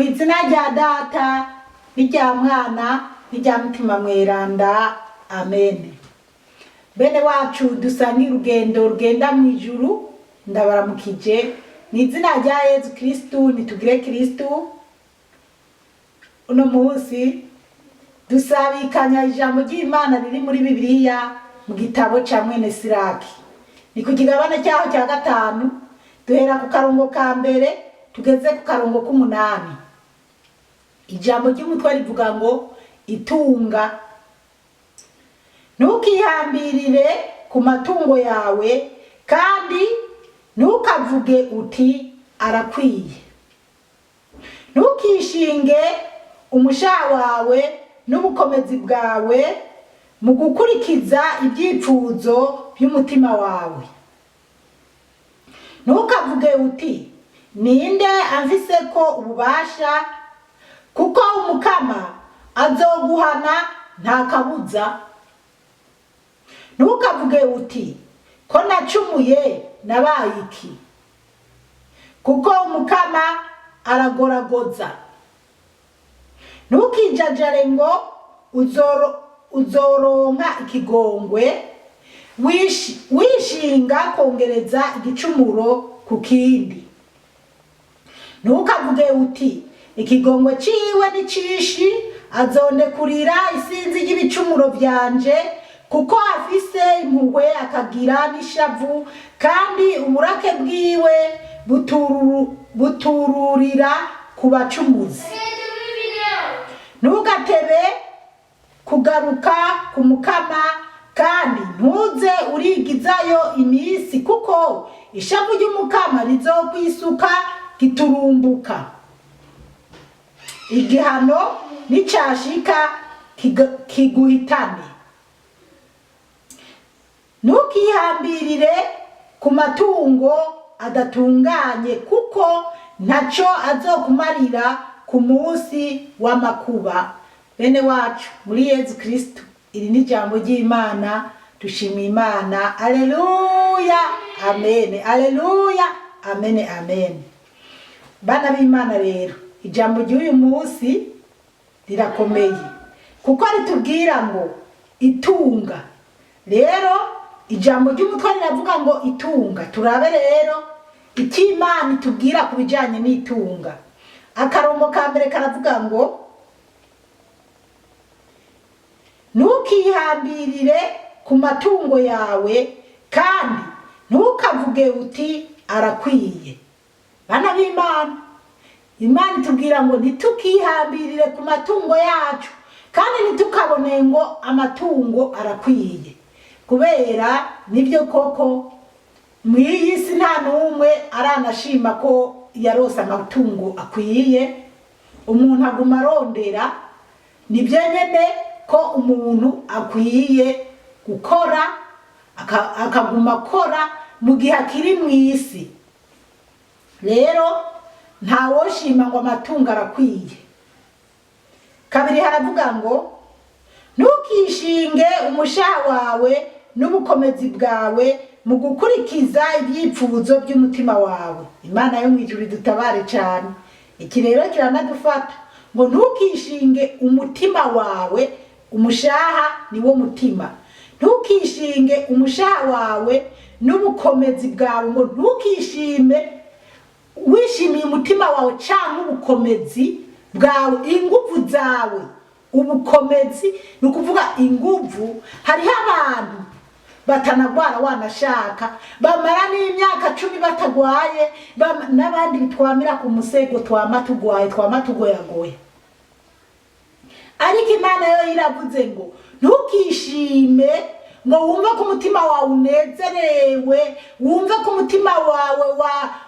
izina rya Data n'irya Mwana n'irya Mutima Mweranda, amen. Bene wacu dusangira urugendo rugenda mu ijuru, ndabaramukije ni izina rya Yesu Kristu, nitugire Kristu. Uno munsi dusabikanya ijambo ry'Imana riri muri Bibiliya mu gitabo ca mwene Siraki, ni ku kigabane cyaho cya gatanu, duhera ku karongo ka mbere tugeze ku karongo k'umunani. Ijambo ry'umutwe rivuga ngo itunga. Ntukihambirire ku matungo yawe, kandi ntukavuge uti arakwiye. Ntukishinge umushaha wawe n'ubukomezi bwawe mu gukurikiza ibyipfuzo by'umutima wawe. Ntukavuge uti ninde amvise ko ububasha, kuko umukama azoguhana nta kabuza. Ntukavuge uti ko nacumuye nabaye iki, kuko umukama aragoragoza. Ntukijajare ngo uzoronka ikigongwe, wishinga kongereza igicumuro ku kindi. Ntukavuge uti ikigongwe ciwe ni cishi, azondekurira isinzi ry'ibicumuro vyanje, kuko afise impuhwe akagira n'ishavu, kandi uburake bwiwe butururira ku bacumuzi. Ntugatebe kugaruka ku mukama, kandi ntuze urigizayo imisi, kuko ishavu ry'umukama rizokwisuka giturumbuka. Igihano nicashika kiguhitane. Ntukihambirire ku matungo adatunganye, kuko ntaco azokumarira ku munsi w'amakuba. Bene wacu muri Yesu Kristu, iri ni ijambo ry'Imana, dushimiye Imana. Aleluya, amen. Aleluya, amen, amen. Bana b'Imana rero, ijambo ry'uyu munsi rirakomeye, kuko ritubwira ngo itunga. Rero ijambo ry'umutwe riravuga ngo itunga. Turabe rero icyo Imana itubwira ku bijanye n'itunga. Akarongo ka mbere karavuga ngo ntukihambirire ku matungo yawe, kandi ntukavuge uti arakwiye. Bana b'Imana, Imana itubwira ngo ntitukihambirire ku matungo yacu, kandi ntitukabone ngo amatungo arakwiye. Kubera nibyo koko mw'iyi si nta n'umwe aranashima ko yarose amatungo akwiye. Umuntu aguma arondera, nibyo nyene ko umuntu akwiye gukora, akaguma akora mu gihe akiri mw'isi. Rero ntawoshima ngo amatungo arakwiye. Kabiri haravuga ngo ntukishinge umushaha wawe n'ubukomezi bwawe mu gukurikiza ibyipfuzo by'umutima wawe. Imana yo mwijuru dutabare cyane. Iki rero kiranadufata ngo ntukishinge umutima wawe, umushaha niwo mutima. Ntukishinge umushaha wawe n'ubukomezi bwawe, ngo ntukishime wishimiye umutima wawe cyangwa ubukomezi bwawe, inguvu zawe. Ubukomezi ni ukuvuga inguvu. Hariho abantu batanagwara wanashaka, bamara n'imyaka 10 batagwaye, n'abandi bitwamira ku musego twama tugoyagoya. Ariko Imana yo iravuze ngo ntukishime, ngo wumve ko umutima wawe unezerewe, wumve ko umutima wawe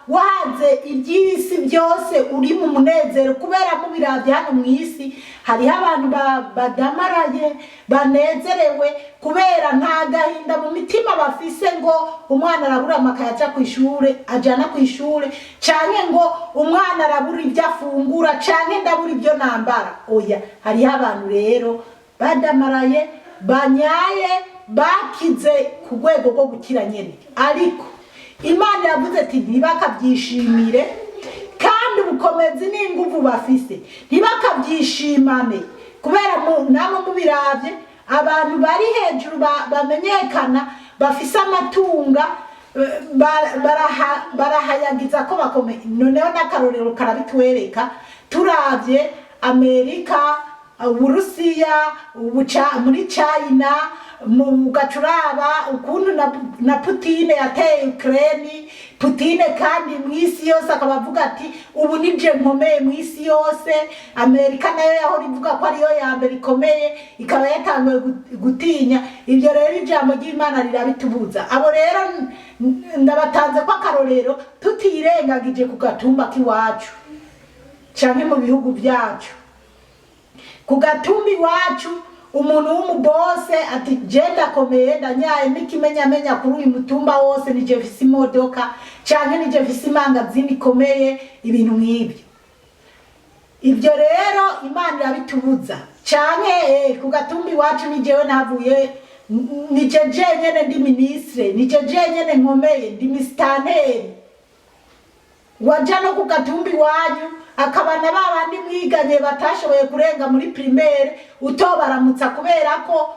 wahanze iby'isi byose uri mu munezero. Kubera mu biravye hano mw'isi hariho abantu badamaraye, banezerewe, kubera nta gahinda mu mitima bafise ngo umwana arabura amakaye aja kw'ishure, ajana kw'ishure, canke ngo umwana arabura ibyo afungura, canke ndabura ibyo nambara. Oya, hariho abantu rero badamaraye, banyaye, bakize ku rwego rwo gukira nyene. Ariko Imana yavuze ati ntibakabyishimire, kandi bukomezi n'inguvu bafise ntibakabyishimane kubera namwe mubiravye abantu bari hejuru bamenyekana bafise amatunga barahayagiza ko bakomeye. Noneho n'akarorero karabitwereka turavye Amerika, Uburusiya, muri China, mugacuraba ukuntu na Putine yateye Ukraine. Putine kandi mwisi yose akabavuga ati ubu nije nkomeye mwisi yose. Amerika nayo yahora ivuga ko ariyo ya mbere ikomeye ikaba yatangiye gutinya. Ibyo rero ijambo ry'Imana rirabitubuza. Abo rero ndabatanze ko akarorero tutirengagije ku gatumba k'iwacu canke mu bihugu byacu. Ku gatumba iwacu umuntu w'umubose ati jenda komeye ndanyaye n'ikimenyamenya kuri uyu mutumba wose nije mfise imodoka canke nije mfise imangazini ikomeye, ibintu nk'ibyo. Ibyo rero Imana irabitubuza. Canke ku gatumba iwacu nijewe navuye nije jenyene ndi ministre, nije jenyene nkomeye ndi mistanteri. Waja no ku gatumba iwanyu akabana babandi mwiganye batashoboye kurenga muri primaire utobaramutsa kubera ko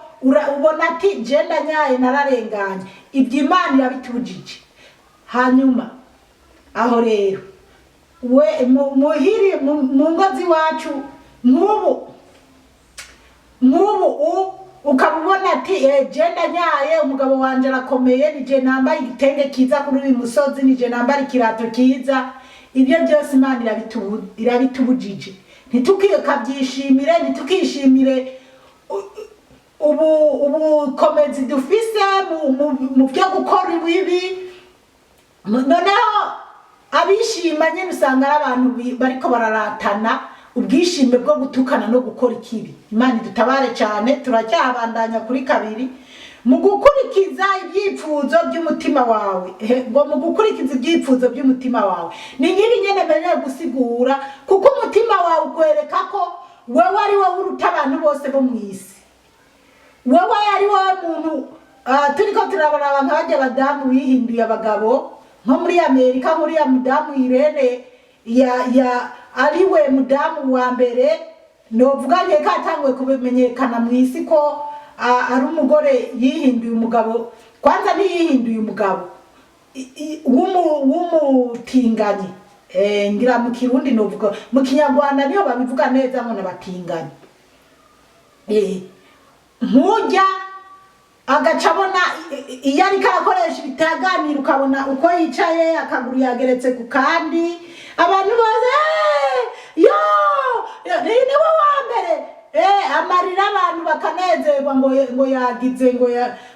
ubona ati jenda nyaye nararenganye. Ibyo Imana irabitubujije. Hanyuma aho rero we muhiri mu ngozi wacu nk'ubu ukabona ati jenda nyaye umugabo wanje arakomeye nije nambaye igitenge kiza kuri uyu musozi nije nambara ikirato kiza. Ibyo byose Imana irabitubujije. Ntitukabyishimire, ntitukishimire ubukomezi dufise mu byo gukora ibibi. Noneho abishima nyine usanga ari abantu bariko bararatana ubwishime bwo gutukana no gukora ikibi. Imana idutabare cyane. Turacyabandanya kuri kabiri mu gukurikiza ibyipfuzo by'umutima wawe. Ngo mu gukurikiza ibyipfuzo by'umutima wawe ni nyiri nyene menye gusigura, kuko umutima wawe ukwereka ko wewe ari wowe uruta abantu bose bo mwisi. Wewe ari wowe muntu turiko turabona nk'abajya badamu bihinduye abagabo nko muri Amerika, muri ya mudamu Irene ariwe mudamu wa mbere novuga nke katangwe kubimenyekana mwisi ko ari umugore yihinduye umugabo. Kwanza niyihinduye umugabo w'umutinganyi. Ngira mu Kirundi novuga, mu Kinyarwanda niyo babivuga neza ngo nabatinganyi. Nkujya agacabona iyo ariko arakoresha ibitaganira ukabona uko yicaye akaguru yageretse ku kandi abantu bose yo niwe wa mbere. Amarira abantu bakanezerwa ngo yagize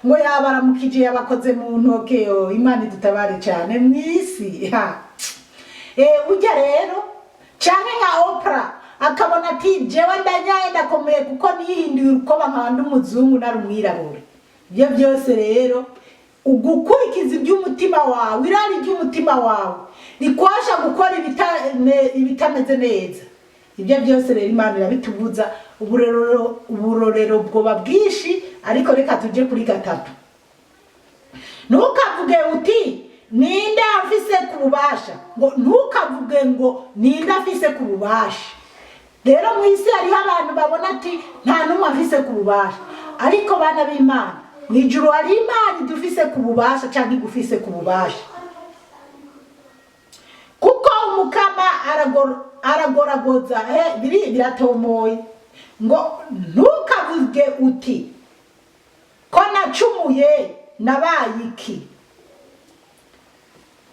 ngo yabaramukije yabakoze mu ntoke. Imana idutabare cyane mwisi. Ujya rero canke nka Oprah akabona ati jewe ndanyaye ndakomeye kuko nihinduye urukoba nkandi umuzungu nari umwirabura. Ibyo byose rero ugukurikiza iby'umutima wawe, irari ry'umutima wawe rikwasha gukora ibitameze neza. Ibyo byose rero Imana irabitubuza. Uburorero bwoba bwishi, ariko reka tuje kuri gatatu. Ntukavuge uti ninde afise kububasha, ngo ntukavuge ngo ninde afise kububasha. Rero mwisi hariho abantu babona ati nta numwe afise kububasha, ariko bana b'Imana mwijuru hari Imana idufise kububasha canke igufise kububasha. Kuko umukama aragoragoza biratomoye ngo ntukavuge uti ko nacumuye nabaye iki.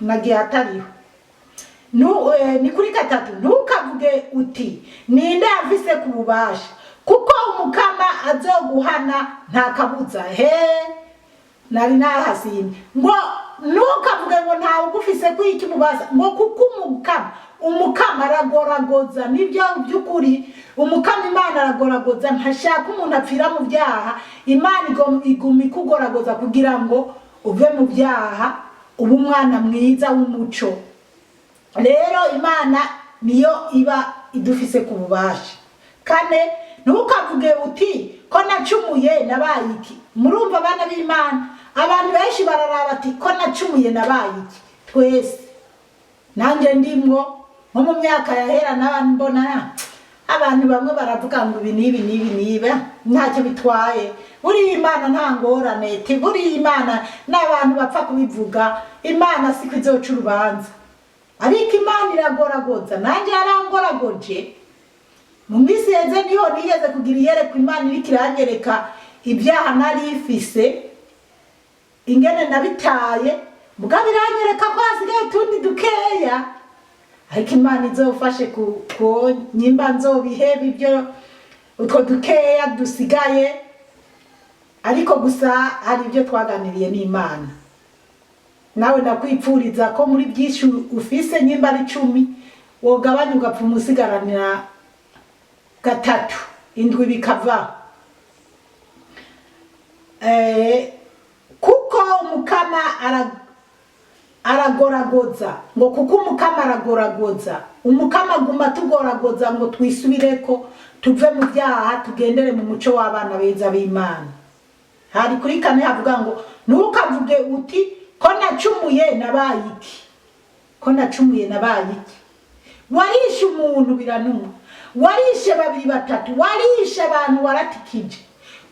Nagiye atariho ni kuri gatatu. Ntukavuge uti ninde afise kububasha, kuko umukama azoguhana nta kabuza. Nari nahasimye ngo ntukavuge ngo nta ugufise kwiki mubasa, ngo kuko umukama aragoragoza. Nibyo by'ukuri umukama Imana aragoragoza. Ntashaka umuntu apfira mu byaha. Imana iguma ikugoragoza kugira ngo uve mu byaha ube umwana mwiza w'umuco. Rero Imana niyo iba idufise kububasha. Kane, ntukavuge uti ko nacumuye nabaye iki. Murumva abana b'Imana, abantu benshi bararaba ati ko nacumuye nabaye iki. Twese nanjye ndimwo nko mu myaka yahera n'abandi mbona abantu bamwe baravuga ngo ibi nibi ntacyo bitwaye. Buriya Imana nta ngorane, buriya Imana n'abantu bapfa kubivuga, Imana siko izoca urubanza. Ariko Imana iragoragoza, nanjye yarangoragoje. Mu minsi yeze niho nigeze kugira iyerekwa Imana iriko iranyereka ibyaha nari ifise ingene nabitaye, mugabo iranyereka ko hasigaye utundi dukeya. Ariko Imana izofashe ku nyimba nzobiheba ibyo utwo dukeya dusigaye. Ariko gusa hari ibyo twaganiriye n'Imana. Nawe nakwipfuriza ko muri byinshi ufise nyimba ari 10 wogabanya ugapfuma usigaranira 3 indwi bikava. Kuko umukama aragoragoza, ngo kuko umukama aragoragoza, umukama guma tugoragoza ngo twisubireko tuve mu byaha tugendere mu muco w'abana beza b'Imana. Hari kuri kane havuga ngo ntukavuge uti ko nacumuye nabaye iki, ko nacumuye nabaye iki. Warishe umuntu biranuma, warishe 2 3, warishe abantu waratikije,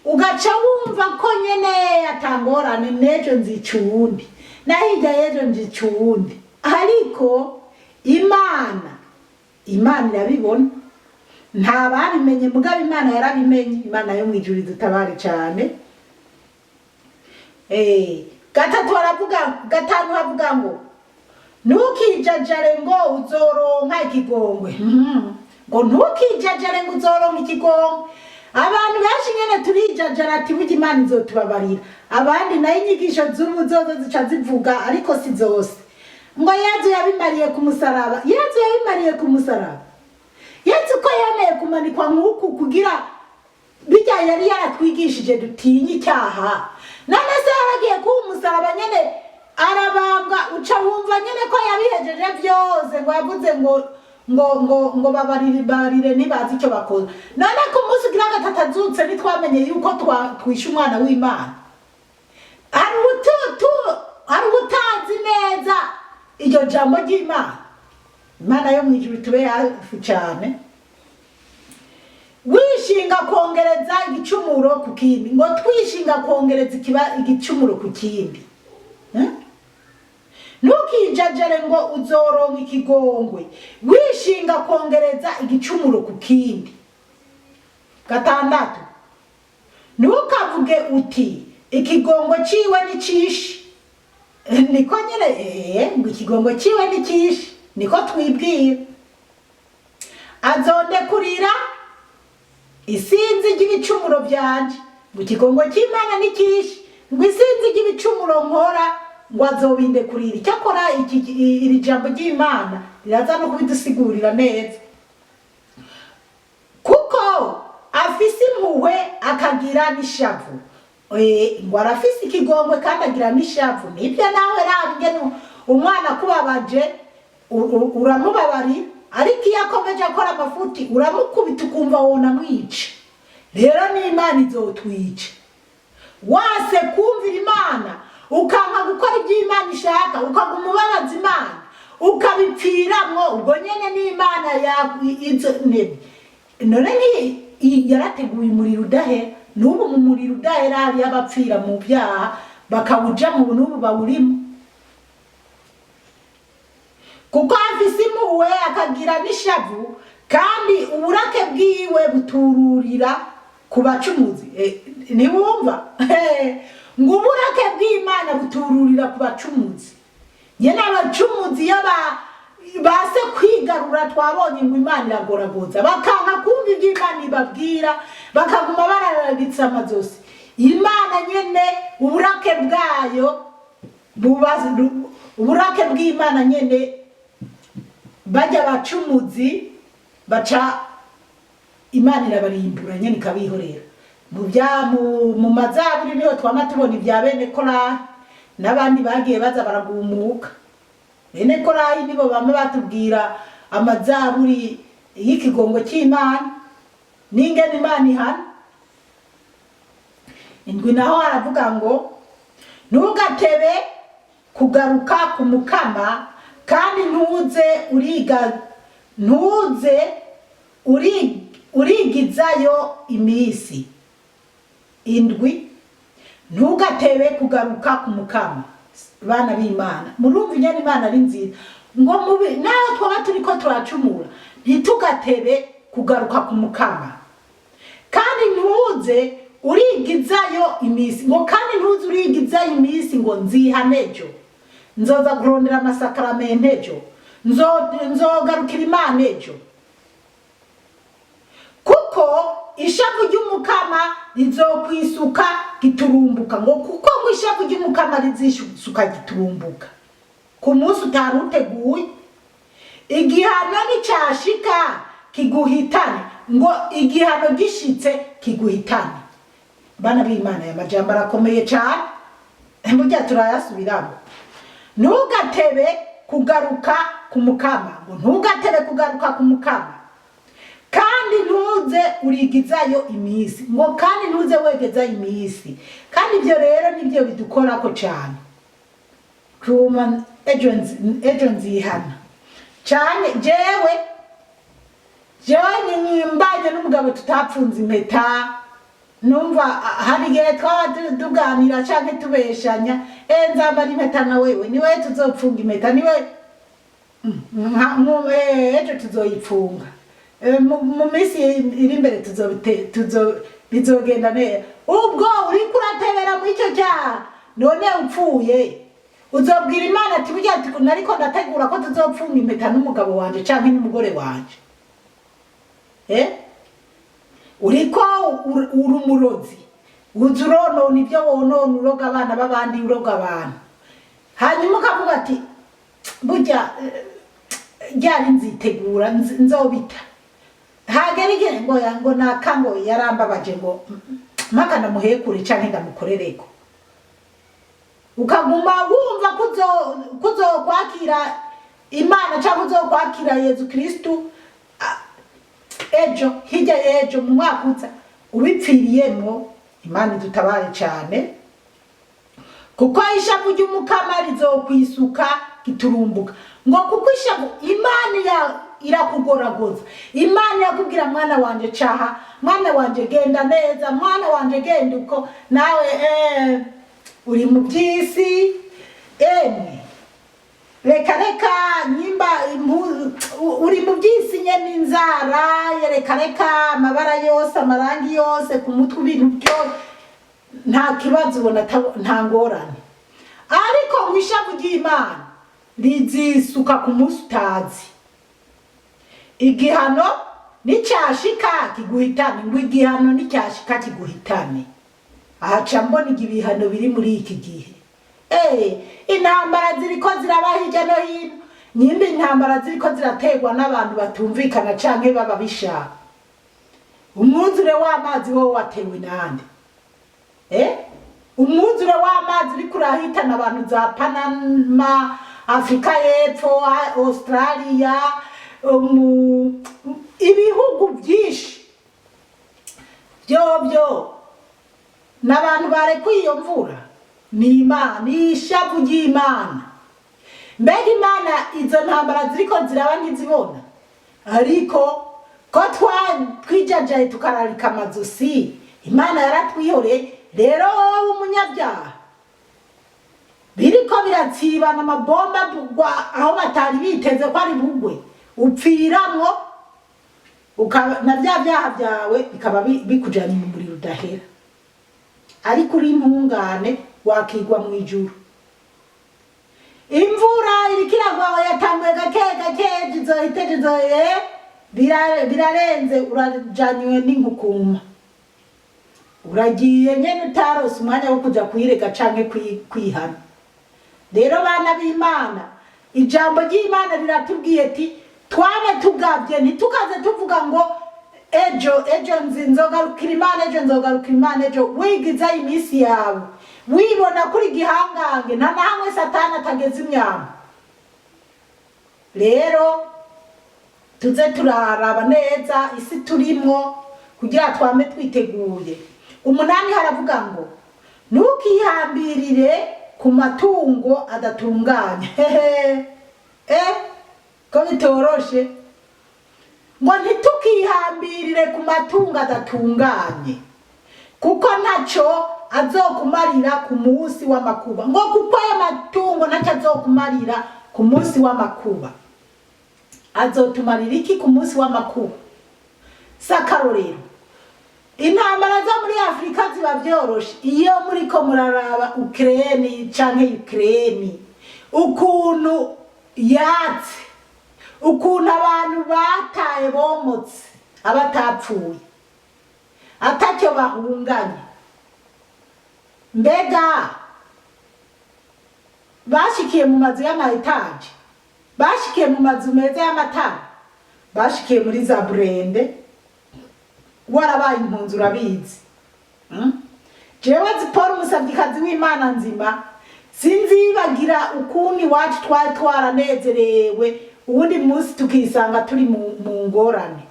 ugaca wumva ko nyene atangorane nejo nzica uwundi nahijya yejo nzica uwundi. Ariko Imana irabibona, nta babimenye mugabo Imana yarabimenye. Imana yo mwijuru dutabare cyane. Gatatu gatanu havuga ngo ntukijajare ngo uzoronka ikigongwe. Ngo ntukijajare ngo uzoronka ikigongwe. Abantu benshi nyene turijajara ati burya Imana izotubabarira, abandi nayo inyigisho z'ubu zozo zica zivuga ariko si zose. Ngo Yesu yabimariye ku musaraba, Yesu yabimariye ku musaraba. Yesu ko yemeye kumanikwa nk'uku kugira bijya yari yaratwigishije dutinye icyaha. None se yaragiye ku musaraba nyene arabambwa, uca wumva nyene ko yabihejeje byose, ngo yavuze ngo babarire nibazi icyo bakoze. None ku munsi ugira 3 azutse nitwamenye yuko twishe umwana w'Imana. Ari utazi neza iryo jambo ry'Imana. Imana yo mwijuru tube yafu cyane. Wishinga kongereza igicumuro ku kindi, ngo twishinga kongereza igicumuro ku kindi. Ntukijajare ngo uzoronka ikigongwe, wishinga kongereza igicumuro ku kindi. 6, ntukavuge uti ikigongwe ciwe ni cishi. Niko nyene ngo ikigongwe ciwe ni cishi, niko twibwira. Azondekurira isinzi ry'ibicumuro byanje, ngo ikigongwe cy'Imana ni cishi, ngo isinzi ry'ibicumuro nkora ngo azobindekurira. Cyakora iri jambo ry'Imana riraza no kubidusigurira neza. Kuko afise impuhwe akagira n'ishavu. Ngo arafise ikigongwe kandi agira n'ishavu. Nibyo nawe rabye umwana kubabaje uramubabari, ariko iyo akomeje akora amafuti uramukubita ukumva wona mwica. Rero n'Imana izotwica. Wase kumvira Imana ukanka gukora ibyo Imana ishaka, ukaguma ubabaza Imana ukabipfiramwo, ubwo nyene n'Imana none yarateguye umuriro udahera. N'ubu mu muriro udahera hari abapfira mu byaha bakawuja mu n'ubu bawurimo. Kuko afise impuhwe akagira n'ishavu, kandi uburake bwiwe butururira ku bacumuzi. Niwumva ngo uburake bw'Imana butururira ku bacumuzi. Nyene abacumuzi iyo base kwigarura twabonye ngo Imana iragoragoza, bakanka kumva ibyo Imana ibabwira, bakaguma bararagitse amazosi. Imana nyene uburake bwayo uburake bw'Imana nyene bajya bacumuzi baca Imana irabarimbura nyene ikabihorera. Mu mazaburi niho twama tubona ibya bene Korari n'abandi bagiye baza baragumuka. Bene Korari nibo bamwe batubwira amazaburi y'ikigongo cy'Imana n'ingene Imana ihana. Indwi naho aravuga ngo ntugatebe kugaruka ku mukama, kandi ntuze ntuze urigizayo imisi indwi, ntugatebe kugaruka ku mukama. Bana b'Imana, murumva inyana Imana ari nziza, ngo mubi naho twaba turiko turacumura ntitugatebe kugaruka ku mukama. Kandi ntuze urigizayo imisi, ngo kandi ntuze urigizayo imisi ngo nzihanejo, nzoza kurondera amasakaramentu ejo, nzogarukira Imana ejo. Kuko ishavu ry'umukama rizokwisuka giturumbuka, ngo kuko ngo ishavu ry'umukama rizisuka giturumbuka ku munsi utari uteguye. Igihano nicashika kiguhitane, ngo igihano gishitse kiguhitane. Bana b'Imana, ya majambo arakomeye cyane, burya turayasubiramo. Ntugatebe kugaruka ku mukama, ngo ntugatebe kugaruka ku mukama. Kandi ntuze urigizayo imisi, ngo kandi ntuze wegezayo imisi. Kandi ibyo rero nibyo bidukorako cyane. Ruma ejo nzihana cyane. Jewe nyimbanye n'umugabo tutapfunze impeta, numva hari igihe twaba tuganira canke tubeshanya, nzambara impeta na wewe, ni wewe tuzopfunga impeta, ni wewe ejo tuzoyipfunga. Mu minsi iri imbere bizogenda neza. Ubwo uriko uratebera muri icyo cyaha, none upfuye uzobwira Imana ati burya nariko ndategura ko tuzopfunga impeta n'umugabo wanje canke n'umugore wanje. Uriko urumurozi, uzuronona ibyo wonona, uroga abana b'abandi, uroga abantu, hanyuma ukavuga ati burya ryari nzitegura nzobita. Hagera igihe ngo nakango yarambabaje ngo mpaka namuhekure canke ndamukorereko, ukaguma wumva kuzo kwakira Imana cyangwa uzo kwakira Yesu Kristu ejo hirya y'ejo mu mwaka uza ubipfiriyemo. Imana idutabare cyane, kuko ishavu ry'umukama rizokwisuka giturumbuka. Ngo kuko ishavu Imana irakugoragoza, Imana yakubwira mwana wanje caha, mwana wanje genda neza, mwana wanje genda uko, nawe uri mu byisi, reka nyimba uri mu byisi nyene, inzara reka amabara yose, amarangi yose ku mutwe, ibintu byose nta kibazo, ubona nta ngorane. Ariko mu ishavu ry'Imana rizisuka ku munsi utazi. Igihano nicyashika kiguhitane, ngo igihano nicyashika kiguhitane. Ahaca mbona ibihano biri muri iki gihe. Intambara ziriko ziraba hirya no hino, nyimba intambara ziriko zirategwa n'abantu batumvikana canke baba bishaka. Umwuzure w'amazi wo watewe nande? Umwuzure w'amazi uri kurahitana abantu za Panama, Afrika y'Epfo, Australia, ibihugu byinshi byo n'abantu barekuye iyo mvura. Ni Imana, ishavu ry'Imana. Mbega Imana izo ntambara ziriko ziraba ntizibona? Ariko ko twijajaye tukararika amazosi, Imana yaratwihoreye. Rero wowe umunyabyaha, biriko biratsibana amabomba bugwa aho batari biteze ko ari bugwe, upfiramwo na bya byaha byawe bikaba bikujanye mu muriro udahera. Ariko uri impungane wakigwa mu ijuru. Imvura iriko iragwa, yatanguye gake jizohite birarenze, urajanywe n'inkukuma, uragiye nyene utarose umwanya wo kuja kwirega canke kwihana. Rero bana b'Imana, ijambo ry'Imana riratubwiye ati twame tugabye, ntitukaze tuvuga ngo ejo nzogarukira Imana, ejo nzogarukira Imana, ejo wigiza imisi yawe, wibona kuri gihangange, nta nahamwe Satani atageze imyama. Rero tuze turaraba neza isi turimo kugira twame twiteguye. 8 haravuga ngo ntukihambirire ku matungo adatunganye. Ko bitoroshe, ngo ntitukihambirire ku matungo adatunganye kuko ntacyo azokumarira ku munsi w'amakuba. Ngo kuko ayo matungo ntacyo azokumarira ku munsi w'amakuba. Azotumarira iki ku munsi w'amakuba? Sakarorero, intambara zo muri Afrika ziba byoroshe iyo muri ko muraraba Ukraine canke Ukraine ukuntu yatse, ukuntu abantu bataye bomotse abatapfuye atacyo bahunganye. Mbega bashikiye mu mazu y'amaetaje, bashikiye mu mazu meza y'amatara, bashikiye muri za Burende, warabaye impunzi urabizi. Jewe Zipora umusavyikazi w'Imana nzima sinzibagira ukuntu iwacu twari twaranezerewe, ubundi munsi tukisanga turi mu ngorane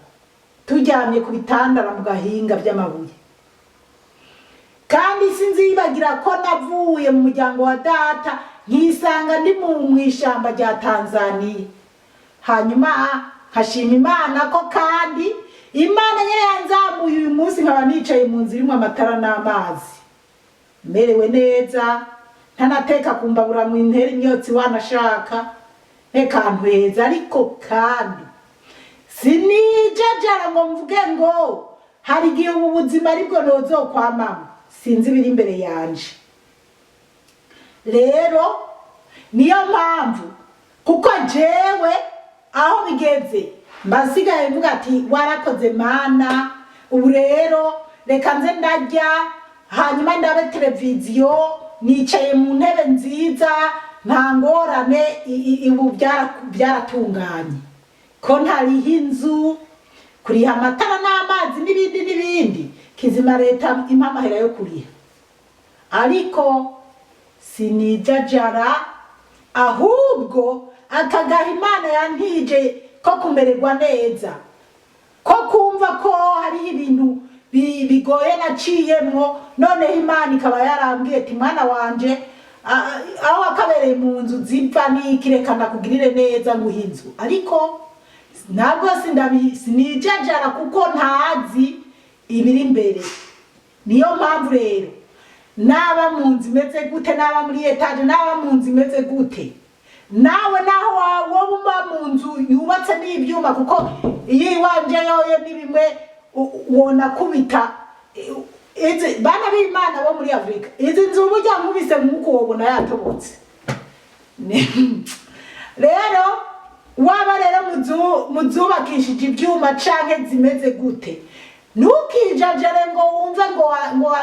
turyamye ku bitandara mu gahinga by'amabuye. Kandi sinzibagira ko navuye mu muryango wa data nkisanga ndi mu ishamba rya Tanzania, hanyuma nkashima Imana ko kandi Imana nyene yanzamuye uyu munsi nkaba nicaye mu nzira irimo amatara n'amazi, merewe neza, ntanateka kumbabura mu intera imyotsi wanashaka ntekantu heza. Ariko kandi sinijajara ngo mvuge ngo hari igihe ubu buzima aribwo nozokwamama, sinzi biri imbere yanje. Rero niyo mpamvu kuko jewe aho bigeze mbasigaye mvuga ati warakoze Mana, ubu rero reka nze ndarya, hanyuma ndabe televiziyo, nicaye mu ntebe nziza, nta ngorane, ubu byaratunganye ko ntariho inzu, kuriha amatara n'amazi n'ibindi kizima leta impa amahera yo kuriha. Ariko sinijajara, ahubwo akagaha Imana yantije ko kumererwa neza, ko kumva ko hari ibintu bigoye naciyemwo, noneho Imana ikaba yarambwiye ati mwana wanje aho akabereye mu nzu zipfa nikirekana kugirire neza nguhinzu. Ariko ntabwo sinijajara kuko ntazi ibiri imbere. Niyo mpamvu rero naba mu nzu imeze gute, naba muri etaje, naba mu nzu imeze gute, nawe naho wowe uba mu nzu yubatse n'ibyuma, kuko iyo iwanje yoyo ni bimwe wona kubita bana b'Imana bo muri Afrika. Izi nzu burya nkubise nk'uko wobona yatobotse. Rero waba rero muzubakishije ibyuma canke zimeze gute, ntukijajare ngo wumve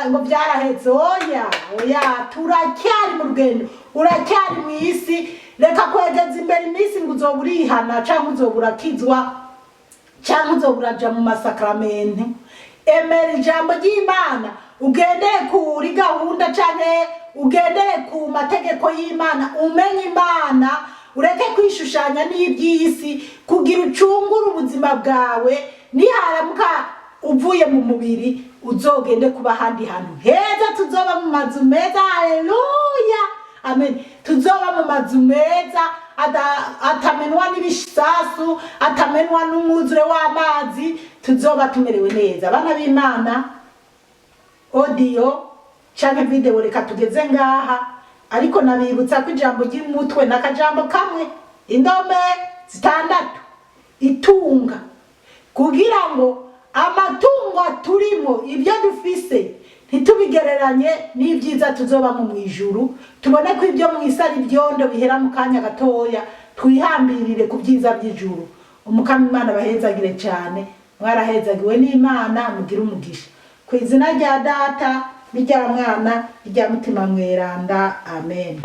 ngo byaraheze. Oya, turacyari mu rugendo, uracyari mu isi. Reka kwegeza imbere iminsi ngo uzoburihana canke uzoburakizwa canke uzoburaja mu masakramenti. Emera ijambo ry'Imana, ugendere kuri gahunda canke ugendere ku mategeko y'Imana, umenye Imana, ureke kwishushanya n'iby'isi kugira ucungure ubuzima bwawe. Niharamuka uvuye mu mubiri uzogende kuba handi hantu heza, tuzoba mu mazu meza. Haleluya, amen. Tuzoba mu mazu meza atamenwa n'ibisasu, atamenwa n'umwuzure w'amazi, tuzoba tumerewe neza. Bana b'Imana, audio canke video reka tugeze ngaha, ariko nabibutsa ko ijambo ry'umutwe n'akajambo kamwe, indome 6, itunga, kugira ngo amatungo turimo ibyo dufise ntitubigereranye n'ibyiza tuzoba mu ijuru, tubone ko ibyo mu isi ari byondo bihera mu kanya gatoya, twihambirire ku byiza by'ijuru. Umukama Imana bahezagire cyane, mwarahezagiwe n'Imana, mugire umugisha. Ku izina rya Data n'irya Mwana n'irya Mutima Mweranda, amen.